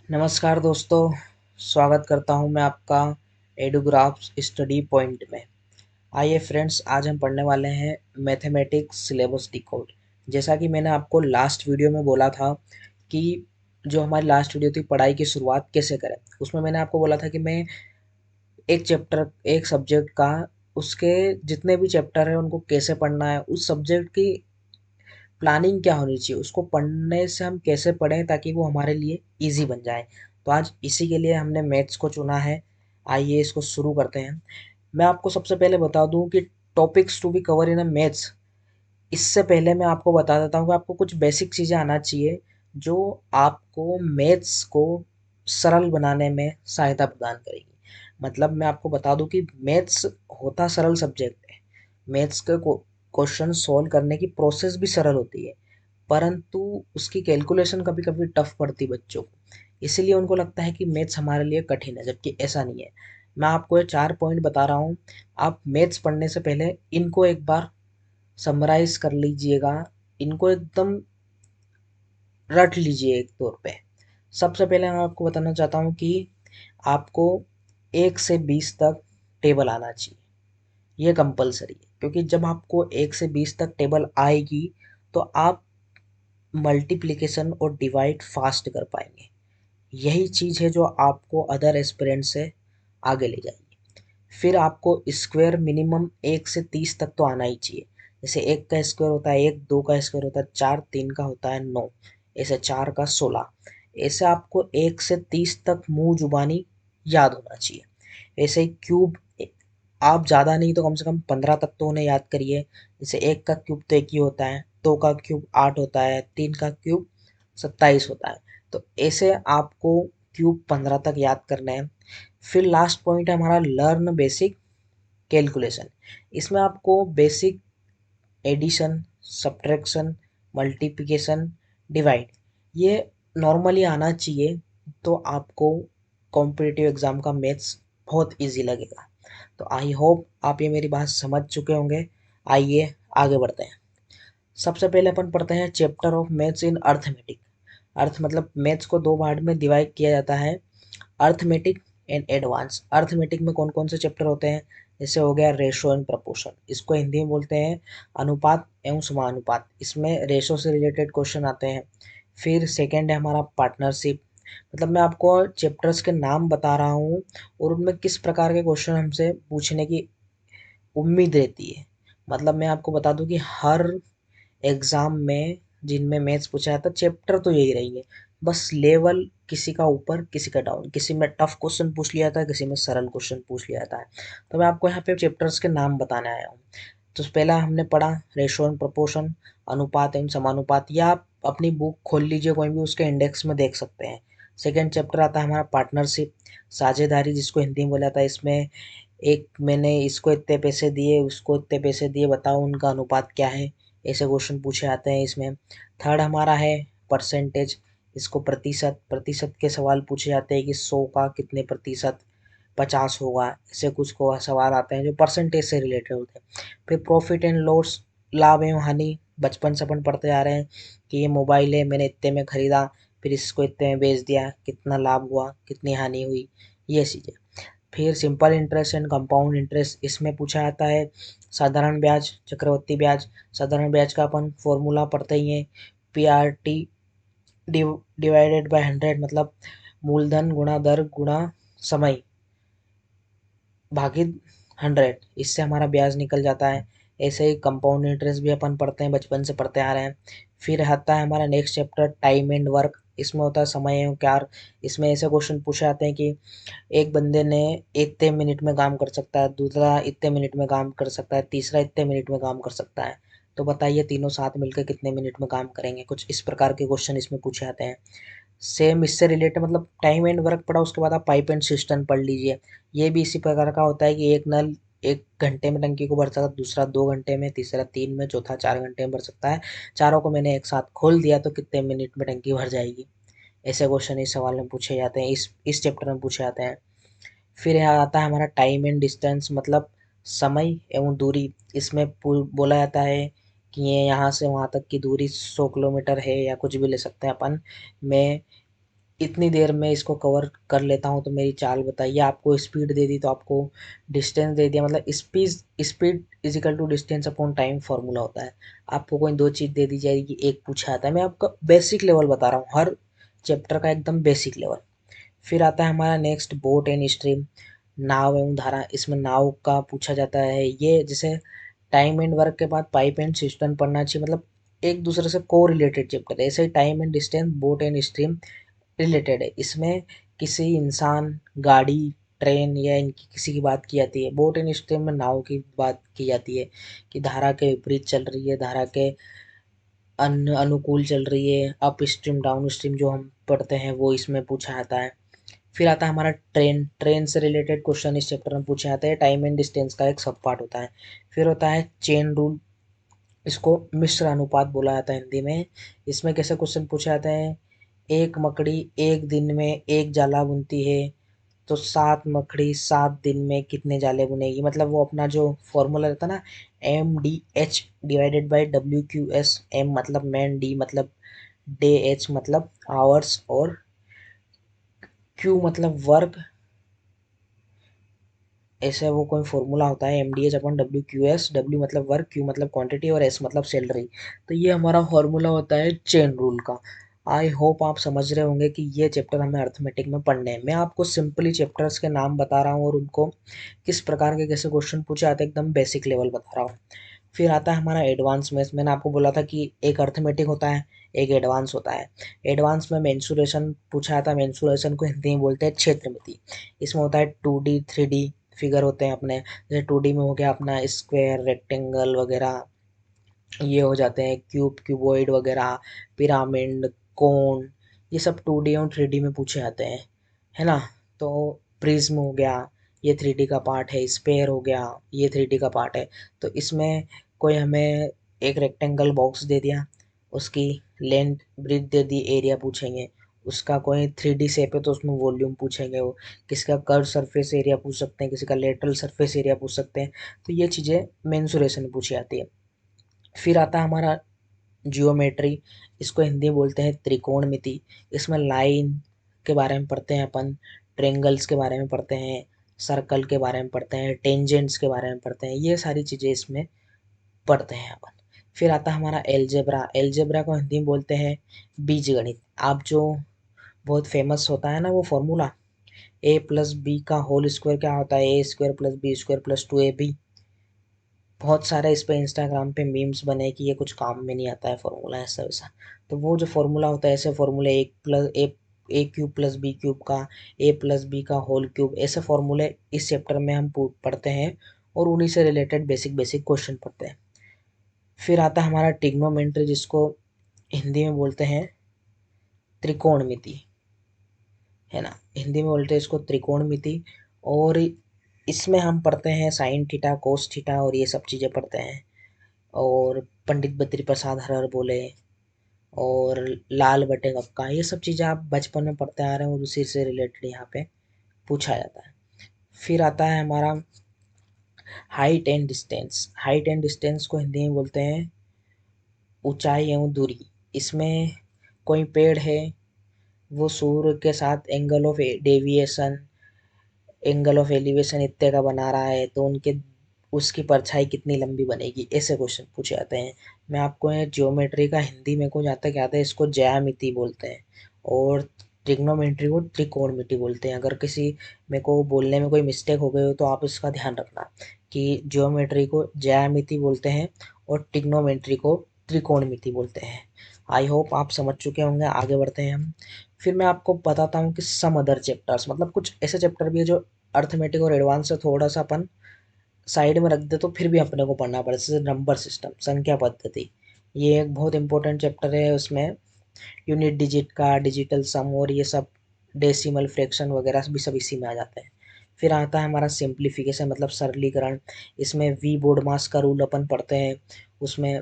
नमस्कार दोस्तों, स्वागत करता हूं मैं आपका एडुग्राफ्स स्टडी पॉइंट में। आइए फ्रेंड्स, आज हम पढ़ने वाले हैं मैथमेटिक्स सिलेबस डिकोड। जैसा कि मैंने आपको लास्ट वीडियो में बोला था कि जो हमारी लास्ट वीडियो थी पढ़ाई की शुरुआत कैसे करें, उसमें मैंने आपको बोला था कि मैं एक चैप्टर एक सब्जेक्ट का उसके जितने भी चैप्टर हैं उनको कैसे पढ़ना है, उस सब्जेक्ट की प्लानिंग क्या होनी चाहिए, उसको पढ़ने से हम कैसे पढ़ें ताकि वो हमारे लिए ईजी बन जाए। तो आज इसी के लिए हमने मैथ्स को चुना है। आइए इसको शुरू करते हैं। मैं आपको सबसे पहले बता दूं कि topics to be cover in a maths, इससे पहले मैं आपको बता देता हूँ कि आपको कुछ बेसिक चीज़ें आना चाहिए जो आपको मैथ्स को सरल बनाने में सहायता प्रदान करेगी। मतलब मैं आपको बता दूं कि मैथ्स होता सरल सब्जेक्ट है। मैथ्स के क्वेश्चन सॉल्व करने की प्रोसेस भी सरल होती है, परंतु उसकी कैलकुलेशन कभी कभी टफ पड़ती बच्चों को, इसीलिए उनको लगता है कि मैथ्स हमारे लिए कठिन है, जबकि ऐसा नहीं है। मैं आपको ये 4 पॉइंट बता रहा हूँ। आप मैथ्स पढ़ने से पहले इनको एक बार समराइज कर लीजिएगा, इनको एकदम रट लीजिए एक तौर पे। सबसे पहले मैं आपको बताना चाहता हूँ कि आपको 1 से 20 तक टेबल आना चाहिए। ये कंपलसरी है, क्योंकि जब आपको 1 से 20 तक टेबल आएगी तो आप मल्टीप्लिकेशन और डिवाइड फास्ट कर पाएंगे। यही चीज़ है जो आपको अदर एस्पिरेंट से आगे ले जाएगी। फिर आपको स्क्वायर मिनिमम 1 से 30 तक तो आना ही चाहिए। जैसे 1 का स्क्वायर होता है 1, 2 का स्क्वायर होता है 4, 3 का होता है 9, ऐसे 4 का 16। ऐसे आपको 1 से 30 तक मुंह जुबानी याद होना चाहिए। ऐसे ही क्यूब, आप ज़्यादा नहीं तो कम से कम 15 तक तो उन्हें याद करिए। जैसे 1 का क्यूब तो 1 ही होता है, 2 का क्यूब 8 होता है, 3 का क्यूब 27 होता है। तो ऐसे आपको क्यूब 15 तक याद करना है। फिर लास्ट पॉइंट है हमारा लर्न बेसिक कैलकुलेशन। इसमें आपको basic addition, subtraction, multiplication, divide, ये नॉर्मली आना चाहिए। तो आपको कॉम्पिटिटिव एग्ज़ाम का मैथ्स बहुत इजी लगेगा। तो आई होप आप ये मेरी बात समझ चुके होंगे। आइए आगे बढ़ते हैं। सबसे पहले अपन पढ़ते हैं chapter of maths in arithmetic. अर्थ मतलब मैथ्स को दो पार्ट में डिवाइड किया जाता है, अर्थमेटिक एंड एडवांस। अर्थमेटिक में कौन कौन से चैप्टर होते हैं? जैसे हो गया रेशो एंड प्रपोर्शन, इसको हिंदी में बोलते हैं अनुपात एवं समानुपात। इसमें रेशो से रिलेटेड क्वेश्चन आते हैं। फिर सेकंड है हमारा पार्टनरशिप। मतलब मैं आपको चैप्टर्स के नाम बता रहा हूँ और उनमें किस प्रकार के क्वेश्चन हमसे पूछने की उम्मीद रहती है। मतलब मैं आपको बता दूं कि हर एग्ज़ाम में जिनमें मैथ्स पूछा जाता है चैप्टर तो यही रहेंगे, बस लेवल किसी का ऊपर किसी का डाउन, किसी में टफ क्वेश्चन पूछ लिया जाता है, किसी में सरल क्वेश्चन पूछ लिया जाता है। तो मैं आपको यहाँ पे चैप्टर्स के नाम बताने आया हूँ। तो पहला हमने पढ़ा रेशो एंड प्रोपोर्शन, अनुपात एवं समानुपात, या आप अपनी बुक खोल लीजिए कोई भी, उसके इंडेक्स में देख सकते हैं। सेकेंड चैप्टर आता है हमारा पार्टनरशिप, साझेदारी जिसको हिंदी में बोला जाता है। इसमें एक मैंने इसको इतने पैसे दिए, उसको इतने पैसे दिए, बताओ उनका अनुपात क्या है, ऐसे क्वेश्चन पूछे जाते हैं इसमें। थर्ड हमारा है परसेंटेज, इसको प्रतिशत, प्रतिशत के सवाल पूछे जाते हैं कि 100 का कितने प्रतिशत 50 होगा, ऐसे कुछ को सवाल आते हैं जो परसेंटेज से रिलेटेड होते हैं। फिर प्रॉफिट एंड लॉस, लाभ एवं हानि, बचपन से अपन पढ़ते जा रहे हैं कि ये मोबाइल है, मैंने इतने में ख़रीदा, फिर इसको इतने में बेच दिया, कितना लाभ हुआ कितनी हानि हुई, ये चीज़ें। फिर simple interest and compound interest, इसमें पूछा जाता है साधारण ब्याज, चक्रवृद्धि ब्याज। साधारण ब्याज का अपन फॉर्मूला पढ़ते ही हैं, PRT डिवाइडेड बाय 100, मतलब मूलधन गुणा दर गुणा समय भागित 100, इससे हमारा ब्याज निकल जाता है। ऐसे ही कंपाउंड इंटरेस्ट भी अपन पढ़ते हैं, बचपन से पढ़ते आ रहे हैं। फिर आता है हमारा next chapter time and work, इसमें होता है समय एवं कार्य। इसमें ऐसे क्वेश्चन पूछे जाते हैं कि एक बंदे ने इतने मिनट में काम कर सकता है, दूसरा इतने मिनट में काम कर सकता है, तीसरा इतने मिनट में काम कर सकता है। तो बताइए तीनों साथ मिलकर कितने मिनट में काम करेंगे, कुछ इस प्रकार के क्वेश्चन इसमें पूछे जाते हैं। सेम इससे रिलेटेड, मतलब टाइम एंड वर्क पढ़ा, उसके बाद आप पाइप एंड सिस्टम पढ़ लीजिए। ये भी इसी प्रकार का होता है कि एक नल 1 घंटे में टंकी को भर सकता है, दूसरा 2 घंटे में, तीसरा 3 में, चौथा 4 घंटे में भर सकता है। चारों को मैंने एक साथ खोल दिया तो कितने मिनट में टंकी भर जाएगी। ऐसे क्वेश्चन इस सवाल में पूछे जाते हैं, इस चैप्टर में पूछे जाते हैं। फिर यहाँ आता है हमारा टाइम एंड डिस्टेंस, मतलब समय एवं दूरी। इसमें बोला जाता है कि ये यहाँ से वहाँ तक की दूरी 100 किलोमीटर है, या कुछ भी ले सकते हैं अपन। मैं इतनी देर में इसको कवर कर लेता हूँ तो मेरी चाल बताइए। आपको स्पीड दे दी तो आपको डिस्टेंस दे दिया, मतलब speed speed is equal to distance upon time formula होता है। आपको कोई दो चीज़ दे दी जाएगी, एक पूछा आता है। मैं आपका बेसिक लेवल बता रहा हूँ, हर चैप्टर का एकदम बेसिक लेवल। फिर आता है हमारा नेक्स्ट बोट एंड स्ट्रीम, नाव एवं धारा। इसमें नाव का पूछा जाता है। ये जैसे टाइम एंड वर्क के बाद पाइप एंड सिस्टम पढ़ना चाहिए, मतलब एक दूसरे से को रिलेटेड चैप्टर है। ऐसे ही time and distance, boat and stream related है। इसमें किसी इंसान, गाड़ी, ट्रेन या इनकी किसी की बात की जाती है। बोट एंड स्ट्रीम में नाव की बात की जाती है कि धारा के विपरीत चल रही है, धारा के अनुकूल चल रही है। अप स्ट्रीम डाउन स्ट्रीम जो हम पढ़ते हैं वो इसमें पूछा जाता है। फिर आता है हमारा ट्रेन, ट्रेन से रिलेटेड क्वेश्चन इस चैप्टर में पूछे जाते हैं। टाइम एंड डिस्टेंस का एक सब पार्ट होता है। फिर होता है चेन रूल, इसको मिश्र अनुपात बोला जाता है हिंदी में। इसमें कैसे क्वेश्चन पूछे जाते हैं, एक मकड़ी एक दिन में एक जाला बुनती है, तो 7 मकड़ी 7 दिन में कितने जाले बुनेगी। मतलब वो अपना जो फॉर्मूला रहता है ना, MDH divided by WQS। M मतलब मैन, D मतलब डे, H मतलब आवर्स और Q मतलब वर्क। ऐसे वो कोई फॉर्मूला होता है, MDH अपन WQS। W मतलब वर्क, Q मतलब क्वांटिटी और S मतलब सैलरी। तो ये हमारा फॉर्मूला होता है चेन रूल का। आई होप आप समझ रहे होंगे कि ये चैप्टर हमें अर्थमेटिक में पढ़ने हैं। मैं आपको सिंपली चैप्टर्स के नाम बता रहा हूँ और उनको किस प्रकार के कैसे क्वेश्चन पूछे आते हैं, एकदम बेसिक लेवल बता रहा हूँ। फिर आता है हमारा एडवांस मैथ्स। मैंने आपको बोला था कि एक अर्थमेटिक होता है, एक एडवांस होता है। एडवांस में मेंसुरेशन पूछा जाता है। मेंसुरेशन को हिंदी में बोलते हैं क्षेत्रमिति। इसमें होता है 2D 3D फिगर होते हैं अपने। जैसे 2D में हो गया अपना स्क्वायर, रेक्टेंगल वगैरह, ये हो जाते हैं क्यूब, क्यूबॉइड वगैरह, पिरामिड, कोन। ये सब 2D और 3D में पूछे जाते हैं, है ना। तो प्रिज्म हो गया, ये 3D का पार्ट है। स्पेयर हो गया, ये 3D का पार्ट है। तो इसमें कोई हमें एक रेक्टेंगल बॉक्स दे दिया, उसकी लेंथ ब्रीथ दे दी, एरिया पूछेंगे। उसका कोई 3D शेप है तो उसमें वॉल्यूम पूछेंगे वो। किसी का कर्व सरफेस एरिया पूछ सकते हैं, किसी का लेटरल सरफेस एरिया पूछ सकते हैं। तो ये चीज़ें मेंसुरेशन में पूछी जाती है। फिर आता है हमारा जियोमेट्री, इसको हिंदी में बोलते हैं त्रिकोणमिति। इसमें लाइन के बारे में पढ़ते हैं अपन, ट्रेंगल्स के बारे में पढ़ते हैं, सर्कल के बारे में पढ़ते हैं, टेंजेंट्स के बारे में पढ़ते हैं। ये सारी चीज़ें इसमें पढ़ते हैं अपन। फिर आता है हमारा एलजेब्रा। एलजेब्रा को हिंदी में बोलते हैं बीजगणित। आप जो बहुत फेमस होता है ना वो फॉर्मूला, A+B का होल स्क्वायर क्या होता है, A² + B² + 2AB। बहुत सारे इस पे इंस्टाग्राम पे मीम्स बने कि ये कुछ काम में नहीं आता है फॉर्मूला ऐसा वैसा। तो वो जो फॉर्मूला होता है, ऐसे फॉर्मूले A क्यूब + B क्यूब का, A+B का होल क्यूब, ऐसे फॉर्मूले इस चैप्टर में हम पढ़ते हैं और उन्हीं से रिलेटेड बेसिक बेसिक क्वेश्चन पढ़ते हैं। फिर आता है हमारा ट्रिग्नोमेट्री, जिसको हिंदी में बोलते हैं त्रिकोणमिति, है ना। हिंदी में बोलते हैं इसको त्रिकोणमिति। और इसमें हम पढ़ते हैं साइन थीटा, कोस थीटा और ये सब चीज़ें पढ़ते हैं। और पंडित बद्री प्रसाद हरर बोले और लाल बटे कक्का, ये सब चीज़ें आप बचपन में पढ़ते आ रहे हैं और उसी से रिलेटेड यहाँ पे पूछा जाता है। फिर आता है हमारा height and distance. Height and distance को हिंदी में बोलते हैं ऊंचाई एवं दूरी। इसमें कोई पेड़ है, वो सूर्य के साथ एंगल ऑफ एलिवेशन इतने का बना रहा है, तो उनके उसकी परछाई कितनी लंबी बनेगी, ऐसे क्वेश्चन पूछे जाते हैं। मैं आपको ये ज्योमेट्री का हिंदी में को जाता क्या आता है, इसको ज्यामिति बोलते हैं। और ट्रिग्नोमेट्री को त्रिकोणमिति बोलते हैं। अगर किसी मेरे को बोलने में कोई मिस्टेक हो गई हो तो आप इसका ध्यान रखना कि ज्योमेट्री को ज्यामिति बोलते हैं और ट्रिग्नोमेट्री को त्रिकोणमिति बोलते हैं। आई होप आप समझ चुके होंगे। आगे बढ़ते हैं हम। फिर मैं आपको बताता हूँ कि सम अदर चैप्टर्स, मतलब कुछ ऐसे चैप्टर भी है जो अर्थमेटिक और एडवांस से थोड़ा सा अपन साइड में रख दे तो फिर भी अपने को पढ़ना पड़े। जैसे नंबर सिस्टम, संख्या पद्धति, ये एक बहुत इंपॉर्टेंट चैप्टर है। उसमें यूनिट डिजिट का, डिजिटल सम और ये सब, डेसिमल फ्रैक्शन वगैरह भी सब इसी में आ जाते हैं। फिर आता है हमारा सिंप्लीफिकेशन, मतलब सरलीकरण। इसमें वी बोर्ड मास का रूल अपन पढ़ते हैं। उसमें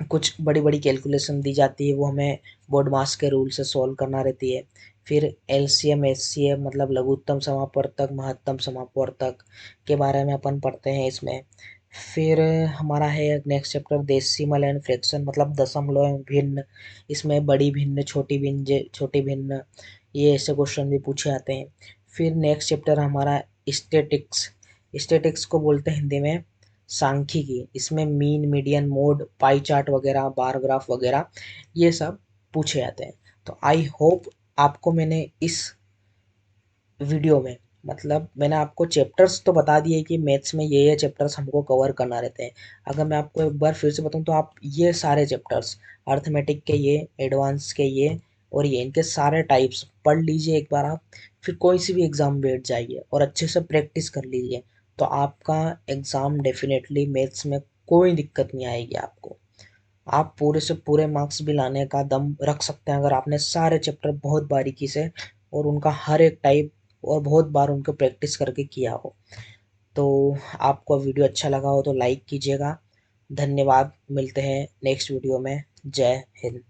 कुछ बड़ी बड़ी कैलकुलेशन दी जाती है, वो हमें बोर्ड मास के रूल से सॉल्व करना रहती है। फिर एलसीएम एचसीएफ, मतलब लघुत्तम समापवर्तक, महत्तम समापवर्तक के बारे में अपन पढ़ते हैं इसमें। फिर हमारा है next chapter decimal and fraction, मतलब दशमलव एवं भिन्न। इसमें बड़ी भिन्न, छोटी भिन्न, छोटी भिन्न, ये ऐसे क्वेश्चन भी पूछे जाते हैं। फिर नेक्स्ट चैप्टर हमारा स्टैटिक्स। स्टैटिक्स को बोलते हैं हिंदी में सांख्यिकी। इसमें mean, median, mode, pie chart वगैरह, बार ग्राफ वगैरह ये सब पूछे जाते हैं। तो आई होप आपको मैंने इस वीडियो में, मतलब मैंने आपको चैप्टर्स तो बता दिए कि मैथ्स में ये चैप्टर्स हमको कवर करना रहते हैं। अगर मैं आपको एक बार फिर से बताऊं तो आप ये सारे चैप्टर्स, अर्थमेटिक के ये, एडवांस के ये और ये, इनके सारे टाइप्स पढ़ लीजिए एक बार आप। फिर कोई सी भी एग्ज़ाम बैठ जाइए और अच्छे से प्रैक्टिस कर लीजिए, तो आपका एग्ज़ाम डेफिनेटली मैथ्स में कोई दिक्कत नहीं आएगी आपको। आप पूरे से पूरे मार्क्स भी लाने का दम रख सकते हैं अगर आपने सारे चैप्टर बहुत बारीकी से और उनका हर एक टाइप और बहुत बार उनको प्रैक्टिस करके किया हो। तो आपको वीडियो अच्छा लगा हो तो लाइक कीजिएगा। धन्यवाद, मिलते हैं नेक्स्ट वीडियो में। जय हिंद।